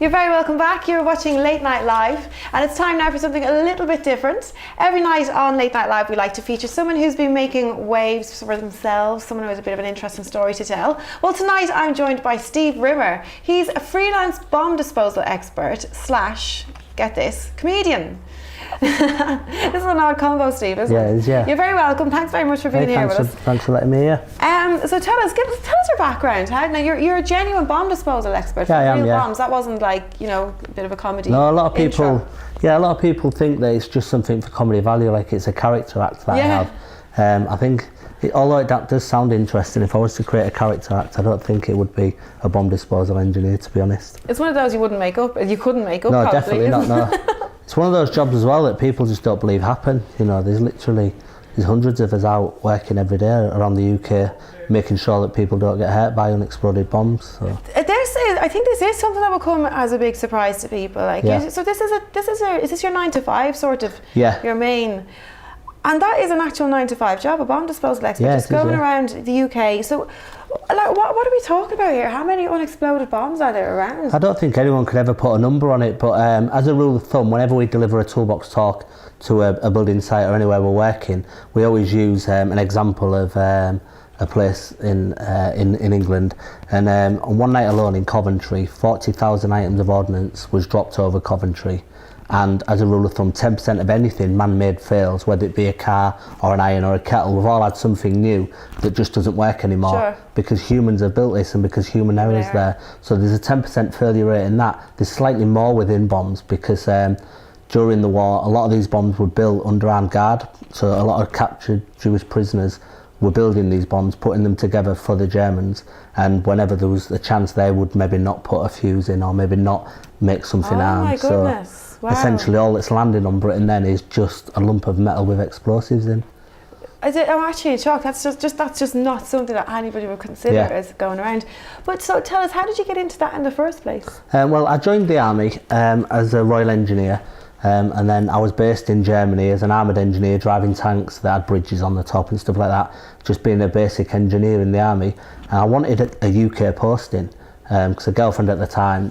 You're very welcome back. You're watching Late Night Live, and it's time now for something a little bit different. Every night on Late Night Live we like to feature someone who's been making waves for themselves, someone who has a bit of an interesting story to tell. Well, tonight I'm joined by Steve Rimmer. He's a freelance bomb disposal expert slash, get this, comedian. This is an odd combo, Steve, isn't it? Yeah, it is, yeah. You're very welcome. Thanks very much for being here with us. Thanks for letting me here. So tell us your background. Now you're a genuine bomb disposal expert. Yeah, I am, real yeah. bombs. That wasn't like, a bit of a comedy. No, a lot of people. intro. Yeah, a lot of people think that it's just something for comedy value, like it's a character act that I have. I think, although it does sound interesting, if I was to create a character act, I don't think it would be a bomb disposal engineer, to be honest. It's one of those you wouldn't make up. You couldn't make up. No, probably, definitely not. No. It's one of those jobs as well that people just don't believe happen. There's hundreds of us out working every day around the UK, making sure that people don't get hurt by unexploded bombs. So. I think this is something that will come as a big surprise to people. So is this your 9 to 5 sort of? Yeah. Your main. And that is an actual 9 to 5 job, a bomb disposal expert, just going around the UK. So, what are we talking about here? How many unexploded bombs are there around? I don't think anyone could ever put a number on it, but as a rule of thumb, whenever we deliver a toolbox talk to a building site or anywhere we're working, we always use an example of a place in England. And on one night alone in Coventry, 40,000 items of ordnance was dropped over Coventry. And as a rule of thumb, 10% of anything man-made fails, whether it be a car or an iron or a kettle. We've all had something new that just doesn't work anymore because humans have built this and because human error is there. So there's a 10% failure rate in that. There's slightly more within bombs because during the war, a lot of these bombs were built under armed guard. So a lot of captured Jewish prisoners were building these bombs, putting them together for the Germans, and whenever there was a chance they would maybe not put a fuse in or maybe not make something armed. My goodness. Wow. Essentially all that's landing on Britain then is just a lump of metal with explosives in. I'm actually in shock. That's just not something that anybody would consider as going around. But so tell us, how did you get into that in the first place? Well, I joined the army as a Royal Engineer, and then I was based in Germany as an armoured engineer driving tanks that had bridges on the top and stuff like that, just being a basic engineer in the army. And I wanted a UK posting. Because a girlfriend at the time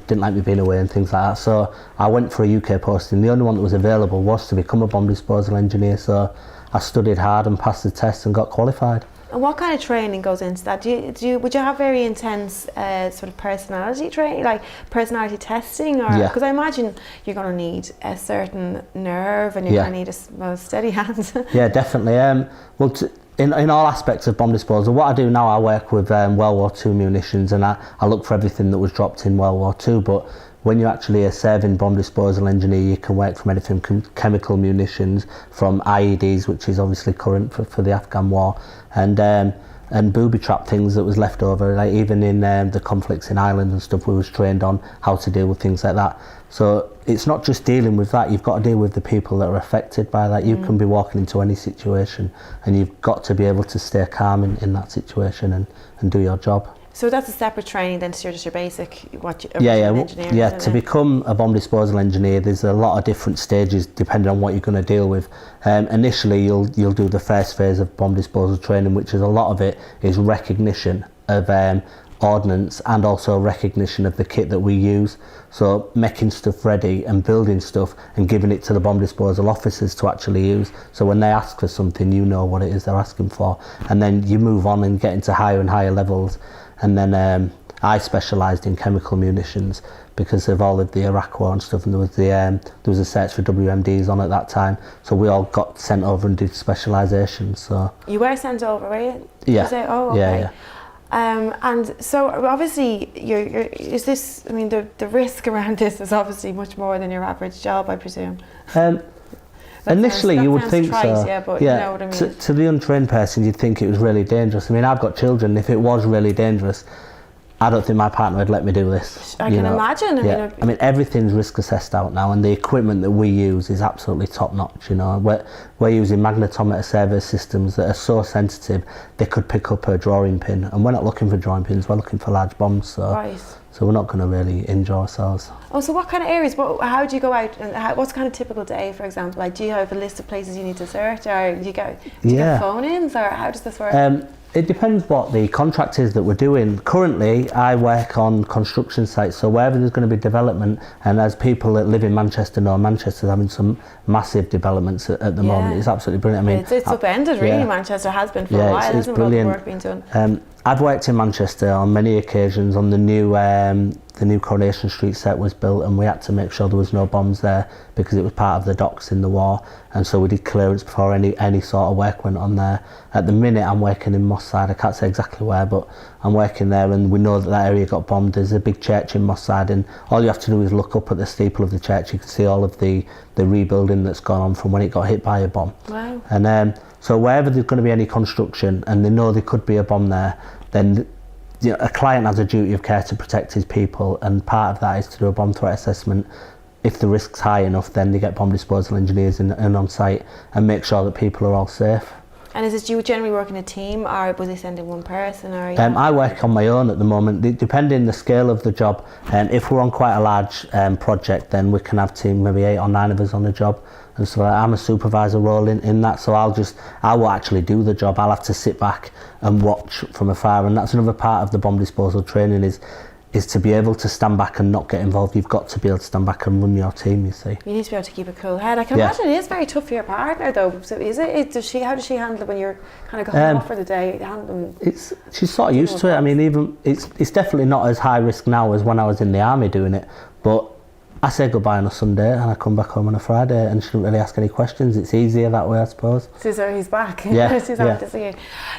didn't like me being away and things like that, so I went for a UK posting. The only one that was available was to become a bomb disposal engineer, so I studied hard and passed the test and got qualified. And what kind of training goes into that? Would you have very intense sort of personality training, like personality testing? Because I imagine you're going to need a certain nerve and you're going to need a steady hand. Yeah, definitely. In all aspects of bomb disposal, what I do now, I work with World War II munitions, and I look for everything that was dropped in World War II. But when you're actually a serving bomb disposal engineer, you can work from anything from chemical munitions, from IEDs, which is obviously current for the Afghan war, and booby trap things that was left over. Like even in the conflicts in Ireland and stuff, we was trained on how to deal with things like that. So it's not just dealing with that, you've got to deal with the people that are affected by that. You can be walking into any situation and you've got to be able to stay calm in that situation and do your job. So that's a separate training then to just your basic engineering? Yeah, to become a bomb disposal engineer, there's a lot of different stages depending on what you're going to deal with. Initially, you'll do the first phase of bomb disposal training, which is a lot of it is recognition of ordnance and also recognition of the kit that we use. So making stuff ready and building stuff and giving it to the bomb disposal officers to actually use. So when they ask for something, you know what it is they're asking for. And then you move on and get into higher and higher levels. And then I specialised in chemical munitions because of all of the Iraq war and stuff, and there was a search for WMDs on at that time, so we all got sent over and did specialisation. So you were sent over, were you? Yeah. Yeah. And so obviously the risk around this is obviously much more than your average job, I presume. Initially you would think so. Yeah, but you know what I mean. To the untrained person, you'd think it was really dangerous. I mean, I've got children. If it was really dangerous, I don't think my partner would let me do this. I can imagine. I mean, everything's risk assessed out now, and the equipment that we use is absolutely top notch. We're using magnetometer survey systems that are so sensitive they could pick up a drawing pin, and we're not looking for drawing pins. We're looking for large bombs. So we're not going to really injure ourselves. Oh, so what kind of areas? How do you go out? And what's kind of typical day, for example? Like, do you have a list of places you need to search, or do you get phone-ins, or how does this work? It depends what the contract is that we're doing. Currently, I work on construction sites, so wherever there's going to be development, and as people that live in Manchester know, Manchester's having some massive developments at the moment. It's absolutely brilliant. I mean, it's upended, really. Manchester has been for a while. It's brilliant. Work being done. I've worked in Manchester on many occasions on the new Coronation Street set was built, and we had to make sure there was no bombs there because it was part of the docks in the war, and so we did clearance before any sort of work went on there. At the minute I'm working in Moss Side, I can't say exactly where, but I'm working there, and we know that area got bombed. There's a big church in Moss Side, and all you have to do is look up at the steeple of the church. You can see all of the rebuilding that's gone on from when it got hit by a bomb. Wow. And so wherever there's going to be any construction and they know there could be a bomb there, then a client has a duty of care to protect his people, and part of that is to do a bomb threat assessment. If the risk's high enough, then they get bomb disposal engineers in on site and make sure that people are all safe. And is it you generally work in a team, or was they sending one person? Or I work on my own at the moment, depending on the scale of the job. If we're on quite a large project, then we can have team, maybe 8 or 9 of us on the job. And so I'm a supervisor role in that, so I will actually do the job. I'll have to sit back and watch from afar, and that's another part of the bomb disposal training is to be able to stand back and not get involved. You've got to be able to stand back and run your team, you see. You need to be able to keep a cool head. I can imagine it is very tough for your partner though. So is it? How does she handle it when you're kind of going off for the day? She's sort of used to it. I mean, even it's definitely not as high risk now as when I was in the army doing it, but I say goodbye on a Sunday and I come back home on a Friday, and she doesn't really ask any questions. It's easier that way, I suppose. So he's back. Yeah. She's happy to see you.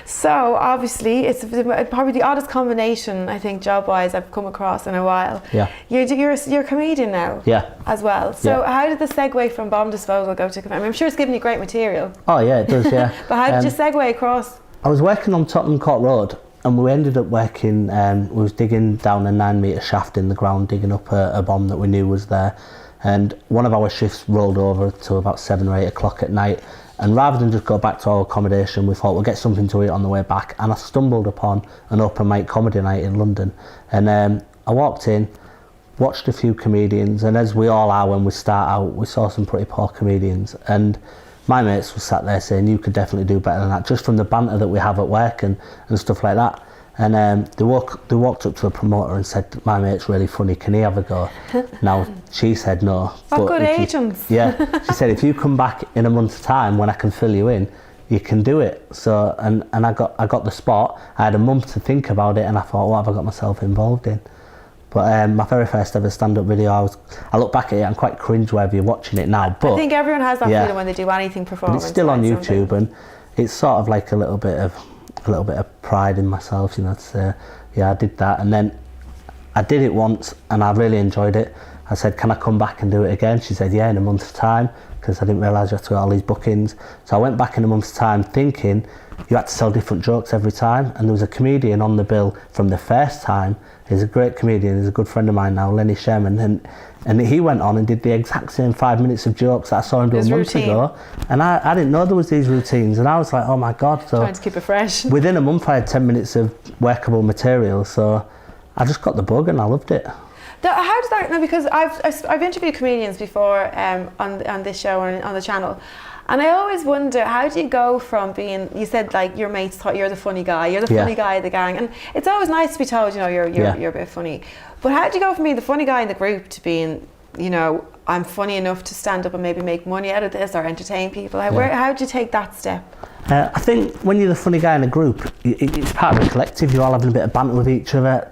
So obviously it's probably the oddest combination, I think, job-wise I've come across in a while. Yeah. You're a comedian now. Yeah. As well. So how did the segue from bomb disposal go to? I'm sure it's given you great material. Oh yeah, it does. Yeah. But how did you segue across? I was working on Tottenham Court Road, and we ended up working, we was digging down a 9-metre shaft in the ground, digging up a bomb that we knew was there. And one of our shifts rolled over to about 7 or 8 o'clock at night. And rather than just go back to our accommodation, we thought we'll get something to eat on the way back. And I stumbled upon an open mic comedy night in London. And I walked in, watched a few comedians, and as we all are when we start out, we saw some pretty poor comedians. And my mates were sat there saying, you could definitely do better than that, just from the banter that we have at work and stuff like that. And they walked up to the promoter and said, my mate's really funny, can he have a go? Now, she said no. What good agents. Yeah, she said, if you come back in a month's time when I can fill you in, you can do it. So, and I got the spot. I had a month to think about it, and I thought, what have I got myself involved in? But my very first ever stand-up video, I look back at it, I'm quite cringe-worthy watching it now. But I think everyone has that feeling when they do anything performance. But it's still on YouTube, and it's sort of like a little bit of pride in myself, you know, to say, yeah, I did that. And then I did it once, and I really enjoyed it. I said, can I come back and do it again? She said, yeah, in a month's time, because I didn't realise you had to get all these bookings. So I went back in a month's time thinking you had to tell different jokes every time, and there was a comedian on the bill from the first time. He's a great comedian, he's a good friend of mine now, Lenny Sherman, and he went on and did the exact same 5 minutes of jokes that I saw him do a month ago. And I didn't know there was these routines, and I was like, oh my God. So trying to keep it fresh. Within a month I had 10 minutes of workable material, so I just got the bug and I loved it. How does that, no, because I've interviewed comedians before on this show and on the channel, and I always wonder, how do you go from being, you said like your mates thought you're the funny guy, you're the funny guy of the gang, and it's always nice to be told, you know, you're a bit funny, but how do you go from being the funny guy in the group to being, you know, I'm funny enough to stand up and maybe make money out of this or entertain people? How do you take that step? I think when you're the funny guy in a group, it's part of a collective, you're all having a bit of banter with each other.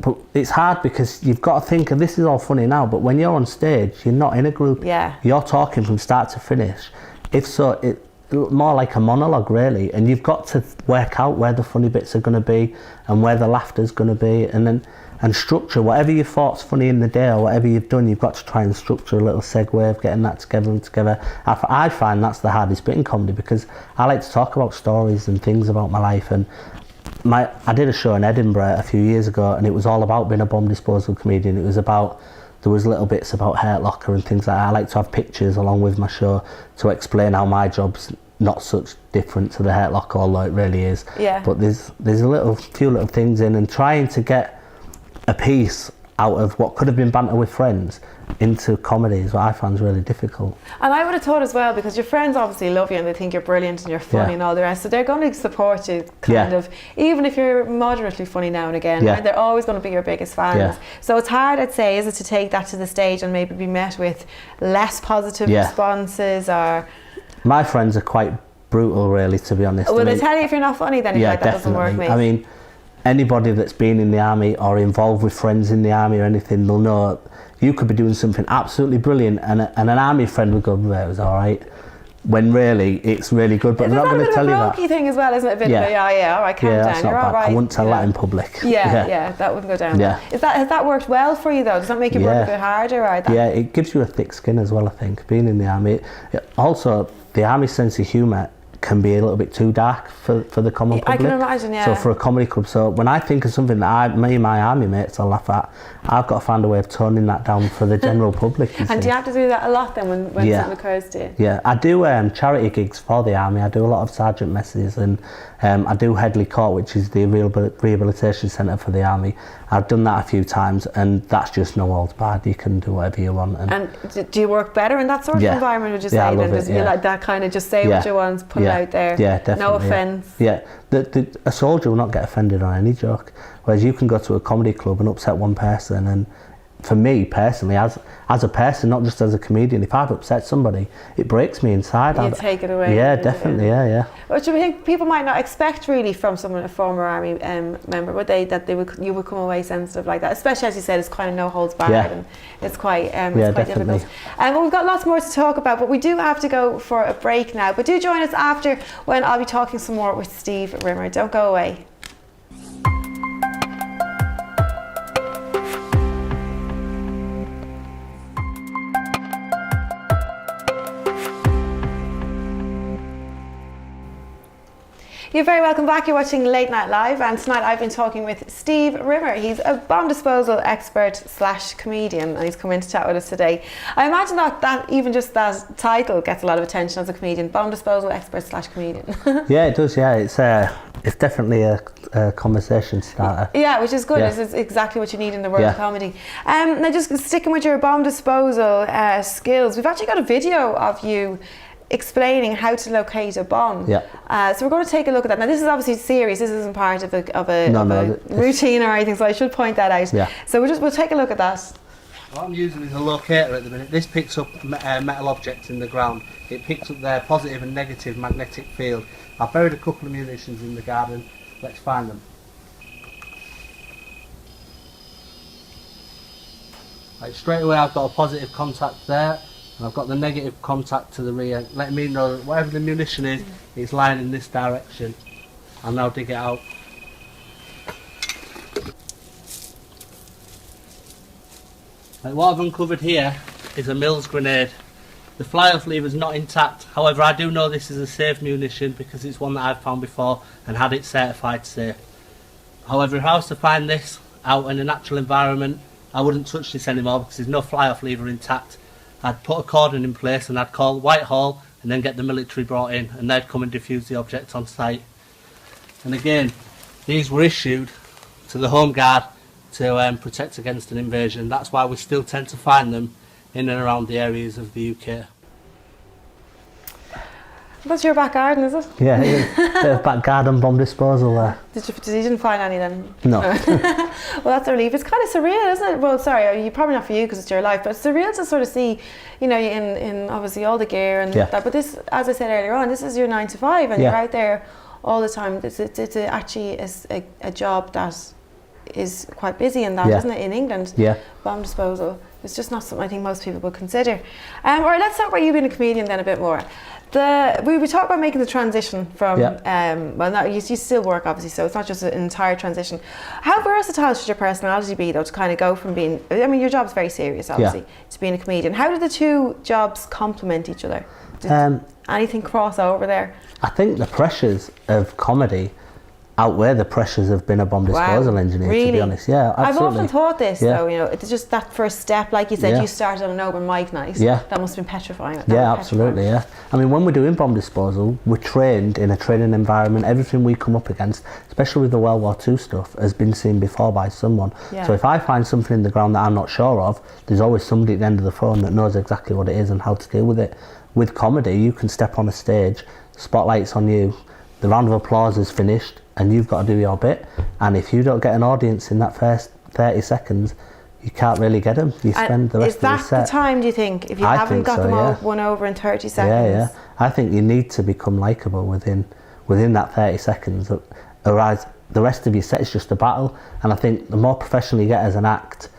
But it's hard because you've got to think, and this is all funny now, but when you're on stage, you're not in a group. Yeah. You're talking from start to finish. If so, it's more like a monologue really, and you've got to work out where the funny bits are going to be and where the laughter's going to be, and structure whatever you thought's funny in the day or whatever you've done. You've got to try and structure a little segue of getting that together. I find that's the hardest bit in comedy, because I like to talk about stories and things about my life. And I did a show in Edinburgh a few years ago, and it was all about being a bomb disposal comedian. It was about, there was little bits about Hurt Locker and things like that. I like to have pictures along with my show to explain how my job's not such different to the Hurt Locker, although it really is. Yeah. But there's a few little things in, and trying to get a piece out of what could have been banter with friends into comedy is what I found really difficult. And I would have thought as well, because your friends obviously love you and they think you're brilliant and you're funny and all the rest, so they're going to support you kind of, even if you're moderately funny now and again, right? They're always going to be your biggest fans. So it's hard, I'd say, is it, to take that to the stage and maybe be met with less positive responses? Or my friends are quite brutal, really, to be honest. Will they tell you if you're not funny then? If that doesn't work, mate? I mean, anybody that's been in the army or involved with friends in the army or anything, they'll know you could be doing something absolutely brilliant and an army friend would go, well, it was all right, when really it's really good, but they're not going to tell you that. It's a thing as well, isn't it? A bit of all right, calm down, you're all right. I wouldn't tell that in public. That wouldn't go down. Has that worked well for you though? Does that make you work a bit harder? Or that? Yeah, it gives you a thick skin as well, I think, being in the army. Also, the army sense of humour can be a little bit too dark for the common public. I can imagine, So for a comedy club, so when I think of something that me and my army mates will laugh at, I've got to find a way of toning that down for the general public. And do you have to do that a lot then when something occurs to you? Yeah, I do charity gigs for the army. I do a lot of sergeant messes, and I do Headley Court, which is the rehabilitation centre for the army. I've done that a few times, and that's just no holds barred. You can do whatever you want. And do you work better in that sort of environment, would you say? I love it, you like that kind of just say what you want, put it out there? Yeah, definitely. No offence. Yeah, a soldier will not get offended on any joke, whereas you can go to a comedy club and upset one person. And for me personally, as a person, not just as a comedian, if I've upset somebody, it breaks me inside. You take it away. Yeah, definitely. Yeah. Which I think people might not expect really from someone, a former army member, would they? That you would come away sensitive like that, especially as you said, it's kind of no holds barred, and it's quite difficult. But we've got lots more to talk about, but we do have to go for a break now. But do join us after, when I'll be talking some more with Steve Rimmer. Don't go away. You're very welcome back. You're watching Late Night Live, and tonight I've been talking with Steve Rimmer. He's a bomb disposal expert / comedian, and he's come in to chat with us today. I imagine that even just that title gets a lot of attention as a comedian, bomb disposal expert / comedian. Yeah, it does. Yeah, it's definitely a conversation starter. Yeah, which is good. It's exactly what you need in the world of comedy. Now, just sticking with your bomb disposal skills, we've actually got a video of you explaining how to locate a bomb. So we're going to take a look at that. Now, this is obviously serious. This isn't part of a routine or anything, so I should point that out. So we'll take a look at that. What I'm using is a locator at the minute. This picks up metal objects in the ground. It picks up their positive and negative magnetic field. I've buried a couple of munitions in the garden. Let's find them. Right, straight away I've got a positive contact there. And I've got the negative contact to the rear, letting me know that whatever the munition is, it's lying in this direction. I'll now dig it out. Right, what I've uncovered here is a Mills grenade. The fly-off lever is not intact, however I do know this is a safe munition because it's one that I've found before and had it certified safe. However, if I was to find this out in a natural environment, I wouldn't touch this anymore because there's no fly-off lever intact. I'd put a cordon in place and I'd call Whitehall and then get the military brought in, and they'd come and defuse the object on site. And again, these were issued to the Home Guard to protect against an invasion. That's why we still tend to find them in and around the areas of the UK. That's your back garden, is it? Yeah, bit of back garden bomb disposal there. You didn't find any then? No. Well, that's a relief. It's kind of surreal, isn't it? Well, sorry, probably not for you because it's your life, but it's surreal to sort of see, in obviously all the gear and that. But this, as I said earlier on, this is your 9 to 5, and you're out there all the time. It's actually a job that is quite busy in that, isn't it, in England? Bomb disposal. It's just not something I think most people would consider. All right, let's talk about you being a comedian then a bit more. We talk about making the transition from, you still work obviously, so it's not just an entire transition. How versatile should your personality be though, to kind of go from being, your job's very serious obviously, to being a comedian? How do the two jobs complement each other? Did anything cross over there? I think the pressures of comedy outweigh the pressures of being a bomb disposal engineer, really? to be honest. Yeah, absolutely. I've often thought this, Yeah. though, you know, it's just that first step, like you said, Yeah. you started on an open mic night. Yeah. That must have been petrifying. That Yeah, was petrifying. absolutely, yeah. I mean, when we're doing bomb disposal, we're trained in a training environment. Everything we come up against, especially with the World War II stuff, has been seen before by someone. Yeah. So if I find something in the ground that I'm not sure of, there's always somebody at the end of the phone that knows exactly what it is and how to deal with it. With comedy, you can step on a stage, spotlight's on you, the round of applause is finished, and you've got to do your bit. And if you don't get an audience in that first 30 seconds, you can't really get them. You spend the rest of the Is that set. the time, do you think, if you I haven't think got so, them all yeah. won over in 30 seconds? Yeah. I think you need to become likeable within that 30 seconds, otherwise the rest of your set is just a battle. And I think the more professional you get as an act,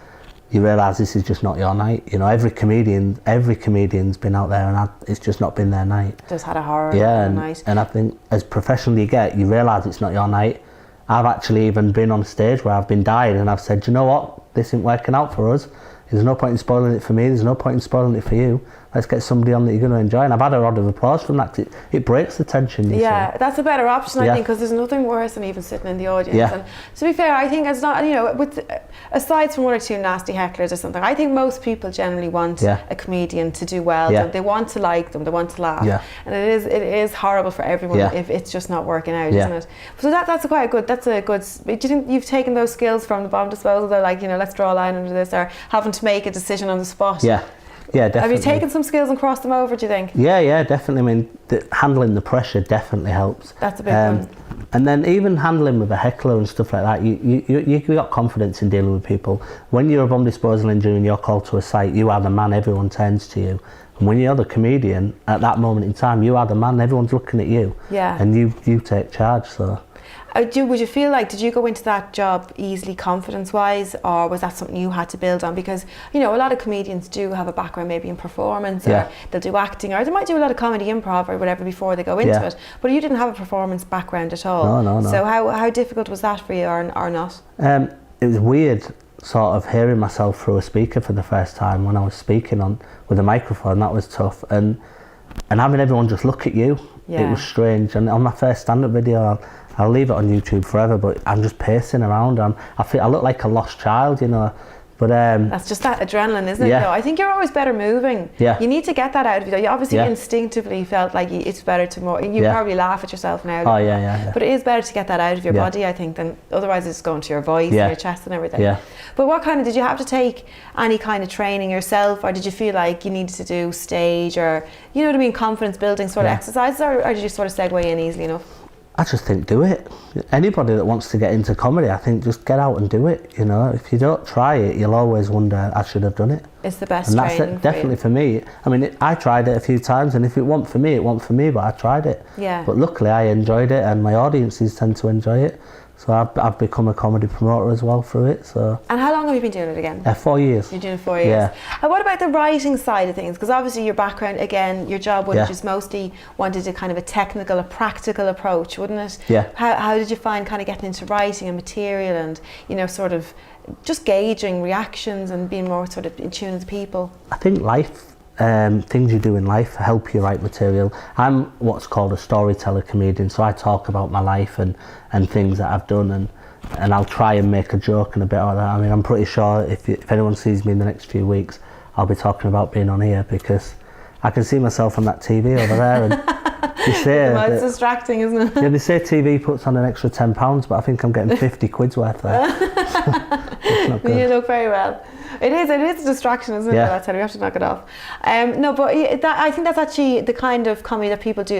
you realise this is just not your night. You know, every comedian's been out there and it's just not been their night. Just had a horror night. And I think as professional you get, you realise it's not your night. I've actually even been on stage where I've been dying and I've said, you know what, this isn't working out for us. There's no point in spoiling it for me, there's no point in spoiling it for you. Let's get somebody on that you're going to enjoy. And I've had a round of applause from that, 'cause it breaks the tension. Yeah, that's a better option, I Yeah. think, because there's nothing worse than even sitting in the audience. Yeah. And to be fair, I think it's not, you know, aside from one or two nasty hecklers or something, I think most people generally want Yeah. a comedian to do well. Yeah. They want to like them, they want to laugh. Yeah. And it is horrible for everyone Yeah. if it's just not working out, Yeah. isn't it? So that's a good. Do you think you've taken those skills from the bomb disposal? They're like, you know, let's draw a line under this, or having to make a decision on the spot? Yeah, definitely. Have you taken some skills and crossed them over, do you think? Yeah, definitely. I mean, handling the pressure definitely helps. That's a big one. And then even handling with a heckler and stuff like that, you got confidence in dealing with people. When you're a bomb disposal engineer and you're called to a site, you are the man, everyone turns to you. And when you're the comedian, at that moment in time, you are the man, everyone's looking at you. Yeah. And you take charge, so... Would you feel like, did you go into that job easily confidence-wise, or was that something you had to build on? Because, you know, a lot of comedians do have a background maybe in performance, Yeah. or they'll do acting, or they might do a lot of comedy improv or whatever before they go into Yeah. it. But you didn't have a performance background at all. No. So how difficult was that for you, or not? It was weird sort of hearing myself through a speaker for the first time when I was speaking with a microphone. That was tough. And having everyone just look at you, Yeah. it was strange. And on my first stand-up video, I'll leave it on YouTube forever, but I'm just pacing around. I look like a lost child, you know. But That's just that adrenaline, isn't it? Yeah. Though I think you're always better moving. Yeah. You need to get that out of you. You obviously Yeah. instinctively felt like it's better to more. You Yeah. probably laugh at yourself now. Oh, yeah. But it is better to get that out of your Yeah. body, I think, than otherwise it's going to your voice Yeah. and your chest and everything. Yeah. But did you have to take any kind of training yourself, or did you feel like you needed to do stage, or, you know what I mean, confidence building sort of Yeah. exercises, or did you sort of segue in easily enough? I just think do it. Anybody that wants to get into comedy, I think just get out and do it. You know, if you don't try it, you'll always wonder, I should have done it. It's the best And that's training it, definitely for me. I mean, I tried it a few times, and if it wasn't for me, it wasn't for me, but I tried it. Yeah. But luckily I enjoyed it, and my audiences tend to enjoy it. So I've become a comedy promoter as well through it. So And how long have you been doing it again? 4 years. You're doing it 4 years. Yeah. And what about the writing side of things? Because obviously your background, again, your job would have Yeah. just mostly wanted a kind of a technical, a practical approach, wouldn't it? Yeah. How did you find kind of getting into writing and material and, you know, sort of just gauging reactions and being more sort of in tune with people? I think life, things you do in life help you write material. I'm what's called a storyteller comedian, so I talk about my life and things that I've done, and I'll try and make a joke and a bit like that. I mean, I'm pretty sure if anyone sees me in the next few weeks, I'll be talking about being on here, because I can see myself on that TV over there, and they say Well, it's that, distracting, isn't it? yeah, they say TV puts on an extra £10, but I think I'm getting 50 quid's worth there. It's not good. You look very well. It is a distraction, isn't it? Yeah. That's how we have to knock it off. No, but I think that's actually the kind of comedy that people do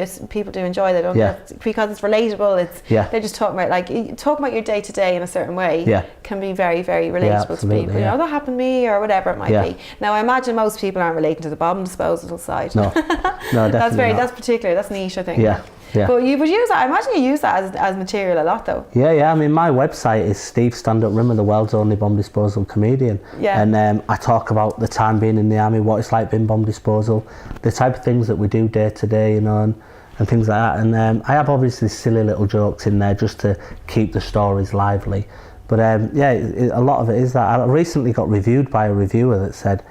enjoy. They don't, Yeah. because it's relatable. Yeah. They're just talking about your day to day in a certain way. Yeah. Can be very, very relatable to absolutely, people. You yeah. know, that happened to me, or whatever it might Yeah. be. Now, I imagine most people aren't relating to the bomb disposal side. No, definitely not. That's particular. That's niche, I think. Yeah. But you would use that. I imagine you use that as material a lot, though. Yeah. I mean, my website is Steve Stand-Up Rimmer, the world's only bomb disposal comedian. Yeah. And I talk about the time being in the army, what it's like being bomb disposal, the type of things that we do day to day, you know, and things like that. And I have obviously silly little jokes in there just to keep the stories lively. But a lot of it is that. I recently got reviewed by a reviewer that said,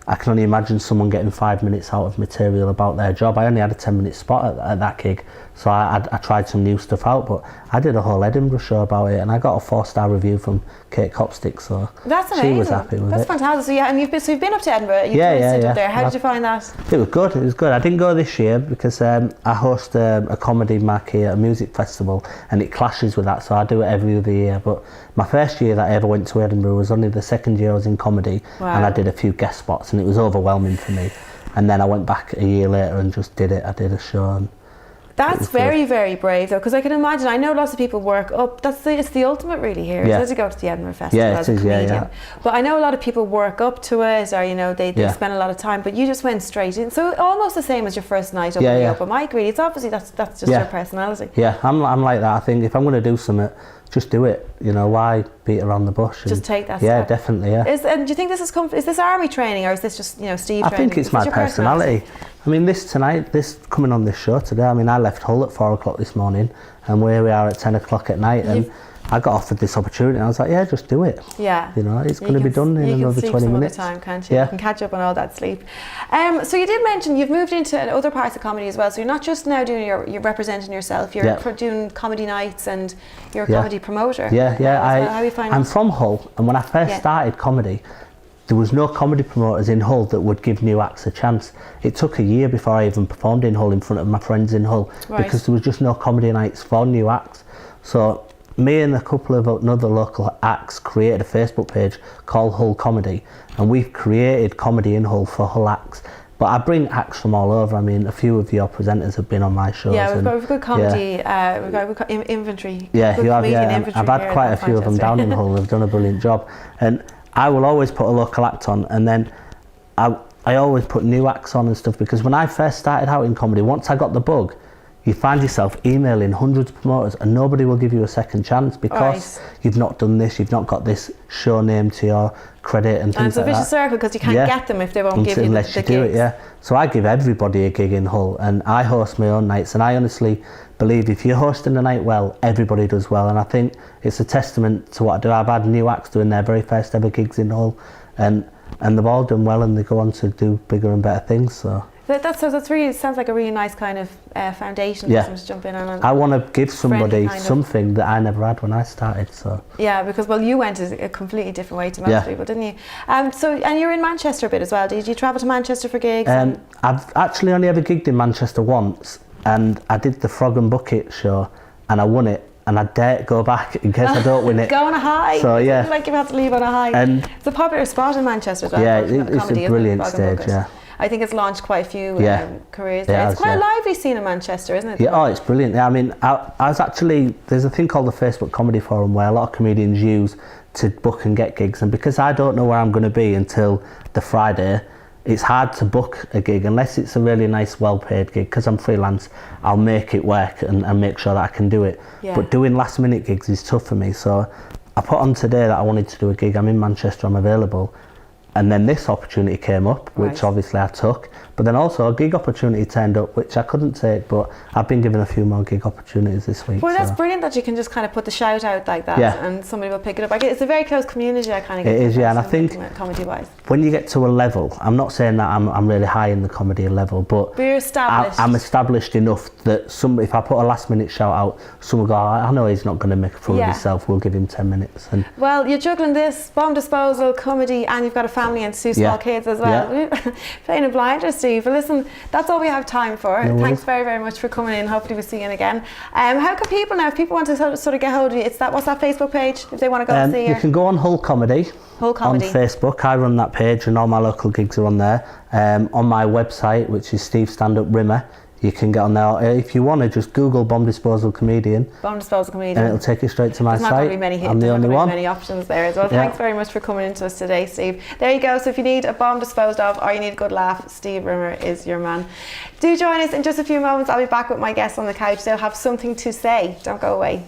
I can only imagine someone getting 5 minutes out of material about their job. I only had a 10-minute spot at that gig, So I tried some new stuff out, but I did a whole Edinburgh show about it, and I got a 4-star review from Kate Copstick, so That's amazing. she was happy with That's it. fantastic. So and you've been up to Edinburgh. You've Yeah. up there. How did you find that? It was good. It was good. I didn't go this year because I host a comedy marquee at a music festival, and it clashes with that. So I do it every other year. But my first year that I ever went to Edinburgh was only the second year I was in comedy, and I did a few guest spots, and it was overwhelming for me. And then I went back a year later and just did it. I did a show. And that's very, very brave though, because I can imagine, I know lots of people work up, it's the ultimate really here, is to go to the Edinburgh Festival as a comedian. But I know a lot of people work up to it, or they spend a lot of time, but you just went straight in. So almost the same as your first night up in the open mic really. It's obviously that's just your personality. Yeah, I'm like that. I think if I'm going to do something, just do it. Why beat around the bush? Just take that step. Yeah, definitely, yeah. And do you think this is this army training, or is this just, Steve training? I think it's my personality. I mean, this coming on this show today, I mean, I left Hull at 4 o'clock this morning, and here we are at 10 o'clock at night, and I got offered this opportunity, and I was like, yeah, just do it. Yeah. It's going to be done in another 20 minutes. Time, can't you? Yeah. You can catch up on all that sleep. So you did mention you've moved into other parts of comedy as well, so you're not just now doing you're representing yourself, you're doing comedy nights, and you're a comedy promoter. Yeah. How do you find I'm from Hull, and when I first started comedy, there was no comedy promoters in Hull that would give new acts a chance. It took a year before I even performed in Hull in front of my friends in Hull, because there was just no comedy nights for new acts. So me and a couple of other local acts created a Facebook page called Hull Comedy, and we've created comedy in Hull for Hull acts. But I bring acts from all over. I mean, a few of your presenters have been on my shows. Yeah, we've got good comedy. We've got inventory. Yeah, good you have. Yeah, inventory. I've had quite a few of them down in Hull. They've done a brilliant job, and I will always put a local act on, and then I always put new acts on and stuff, because when I first started out in comedy, once I got the bug, you find yourself emailing hundreds of promoters, and nobody will give you a second chance because you've not done this, you've not got this show name to your credit and things like that. And it's a vicious circle, because you can't get them if they won't give you unless you do it. So I give everybody a gig in Hull, and I host my own nights, and I honestly believe if you're hosting the night well, everybody does well, and I think it's a testament to what I do. I've had new acts doing their very first ever gigs in Hull, and they've all done well, and they go on to do bigger and better things. So that's really sounds like a really nice kind of foundation for someone to jump in on. I want to give somebody something that I never had when I started. So because you went a completely different way to most people, didn't you? And you're in Manchester a bit as well. Did you travel to Manchester for gigs? I've actually only ever gigged in Manchester once, and I did the Frog and Bucket show, and I won it. And I dare go back in case I don't win it. Go on a high. So it's like you have to leave on a high. And it's a popular spot in Manchester as well. Yeah, it's a brilliant stage. Yeah. I think it's launched quite a few careers there. It's quite a lively scene in Manchester, isn't it? Yeah, it's brilliant. Yeah, I mean, I was actually, there's a thing called the Facebook Comedy Forum where a lot of comedians use to book and get gigs, and because I don't know where I'm going to be until the Friday, it's hard to book a gig unless it's a really nice, well-paid gig. Because I'm freelance, I'll make it work and make sure that I can do it. But doing last-minute gigs is tough for me. So I put on today that I wanted to do a gig. I'm in Manchester, I'm available. And then this opportunity came up, which obviously I took. But then also a gig opportunity turned up, which I couldn't take, but I've been given a few more gig opportunities this week. Well, that's brilliant that you can just kind of put the shout out like that, and somebody will pick it up. It's a very close community, I kind of get. It is, and I think comedy-wise, when you get to a level, I'm not saying that I'm really high in the comedy level, but you're established. I'm established enough that if I put a last minute shout out, someone will go, I know he's not going to make a fool of himself, we'll give him 10 minutes. And well, you're juggling this, bomb disposal, comedy, and you've got a family and 2 small kids as well. Playing a blinder, Steve. But listen, that's all we have time for. Thanks very, very much for coming in. Hopefully we'll see you again. How can people now, if people want to sort of get hold of you, what's that Facebook page if they want to go and see you? You can go on Hull Comedy. Hull Comedy. On Facebook. I run that page, and all my local gigs are on there. On my website, which is Steve Stand Up Rimmer, you can get on there. If you want to, just Google Bomb Disposal Comedian. Bomb Disposal Comedian. And it'll take you straight to my site. There's not going to be many hits. I'm the only one. Many options there as well. Thanks very much for coming into us today, Steve. There you go. So if you need a bomb disposed of, or you need a good laugh, Steve Rimmer is your man. Do join us in just a few moments. I'll be back with my guests on the couch. They'll have something to say. Don't go away.